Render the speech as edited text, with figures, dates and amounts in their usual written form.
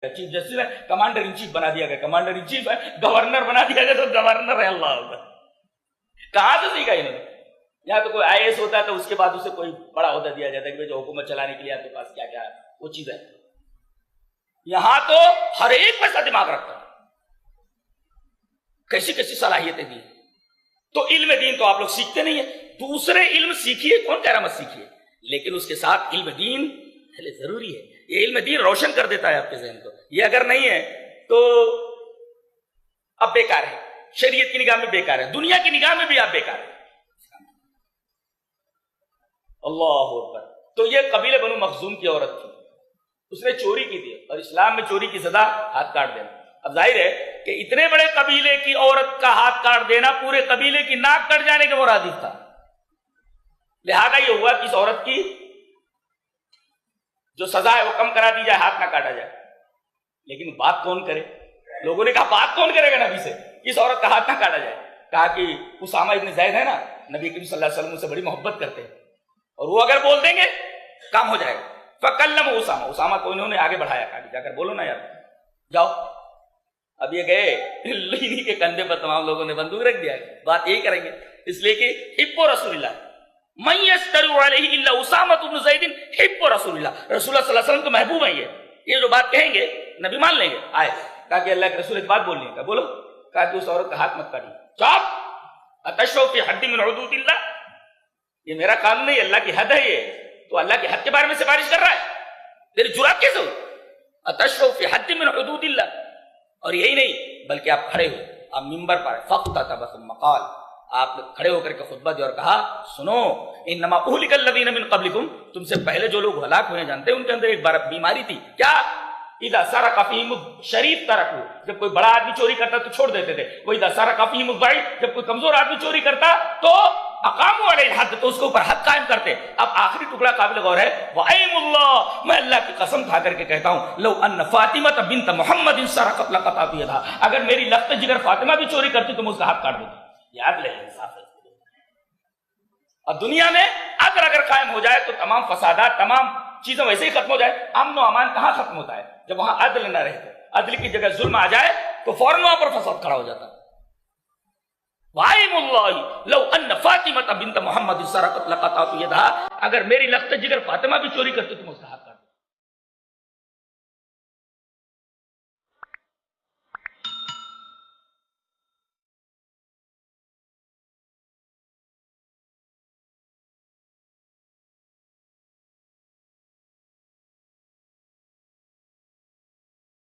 Chief justice ہے commander in chief بنا دیا گیا, کمانڈر ان چیف ہے گورنر بنا دیا گیا تو گورنر ہے اللہ ہوگا. کہاں سے سیکھا انہوں نے؟ یہاں تو کوئی آئی ایس ہوتا ہے تو اس کے بعد اسے کوئی بڑا عہدہ دیا جاتا ہے کہ جو حکومت چلانے کے لیے آپ کے پاس کیا کیا وہ چیز ہے. یہاں تو ہر ایک پیسہ دماغ رکھتا ہے, کیسی کیسی صلاحیتیں دی. تو علم دین تو آپ لوگ سیکھتے نہیں ہیں. دوسرے علم سیکھیے, کون کہہ رہا مت سیکھیے, لیکن اس کے ساتھ علم دین پہلے ضروری ہے. یہ علم دین روشن کر دیتا ہے آپ کے ذہن کو. یہ اگر نہیں ہے تو اب بیکار ہے, شریعت کی نگاہ میں بیکار ہے, دنیا کی نگاہ میں بھی آپ بیکار ہے. اللہ اکبر. تو یہ قبیلہ بنو مخزوم کی عورت تھی, اس نے چوری کی تھی, اور اسلام میں چوری کی سزا ہاتھ کاٹ دینا. اب ظاہر ہے کہ اتنے بڑے قبیلے کی عورت کا ہاتھ کاٹ دینا پورے قبیلے کی ناک کٹ جانے کے مرادف تھا. لہذا یہ ہوا کہ اس عورت کی جو سزا ہے وہ کم کرا دی جائے, ہاتھ نہ کاٹا جائے. لیکن بات کون کرے؟ لوگوں نے کہا بات کون کرے گا نبی سے اس عورت کا ہاتھ نہ کاٹا جائے. کہا کہ اسامہ ابن زید ہے نا, نبی کریم صلی اللہ علیہ وسلم سے بڑی محبت کرتے ہیں, اور وہ اگر بول دیں گے کام ہو جائے گا. فکلم اسامہ, اسامہ کو انہوں نے آگے بڑھایا, کہا جا کر بولو نا یار, جاؤ. اب یہ گئے, انہی کے کندھے پر تمام لوگوں نے بندوق رکھ دیا, بات یہی کریں گے. اس لیے کہ حب رسول اللہ من یستر علیہ الا اسامہ بن زید حب رسول اللہ, رسول اللہ صلی اللہ علیہ وسلم تو محبوب ہیں. یہ جو بات کہیں گے نبی مان لیں گے. آئے کہا کہ اللہ کے رسول ایک بات بولنی ہے, کہا بولو. کہا کہ اس عورت کا ہاتھ مت کاٹیے. چاپ, اتشرع فی حد من حدود اللہ, یہ میرا قانون نہیں, اللہ کی حد ہے. یہ تو اللہ کی حد کے بارے میں سفارش کر رہا ہے, تیری جرات کیسے ہوئی؟ اتشرع فی حد من حدود اللہ. اور یہی نہیں بلکہ آپ کھڑے ہو, آپ منبر پر فاختتم قال, آپ کھڑے ہو کر کے خطبہ دیا اور کہا سنو, انما اہلک الذین من قبلکم, تم سے پہلے جو لوگ ہلاک ہوئے جانتے ہیں ان کے اندر ایک بار بیماری تھی. کیا؟ اذا سرق فیہم الشریف ترکوا, جب کوئی بڑا آدمی چوری کرتا تو چھوڑ دیتے تھے. واذا سرق فیہم الضعیف, جب کوئی کمزور آدمی چوری کرتا تو اقاموا علیہ الحد, تو اس کے اوپر حد قائم کرتے. اب آخری ٹکڑا قابل غور ہے, وَأَيْمُ اللَّهِ, میں اللہ کی قسم کھا کر کے کہتا ہوں, لو ان فاطمہ بنت محمد سرقت لقطعت یدہا, اگر میری لخت جگر فاطمہ بھی چوری کرتی تو میں اس کا ہاتھ کاٹ دیتا. یاد لے انصاف ہے. اب دنیا میں عدل اگر قائم ہو جائے تو تمام فسادات, تمام چیزیں ویسے ہی ختم ہو جائے. امن و امان کہاں ختم ہوتا ہے؟ جب وہاں عدل نہ رہتے. عدل کی جگہ ظلم آ جائے تو فوراً وہاں پر فساد کھڑا ہو جاتا ہے. وَأَيْمُ اللَّهِ لَوْ أَنَّ فَاطِمَةَ بِنْتَ مُحَمَّدٍ سَرَقَتْ لَقَطَعْتُ يَدَهَا, اگر میری لخت جگر فاطمہ بھی چوری کرتی تو میں اس کا ہاتھ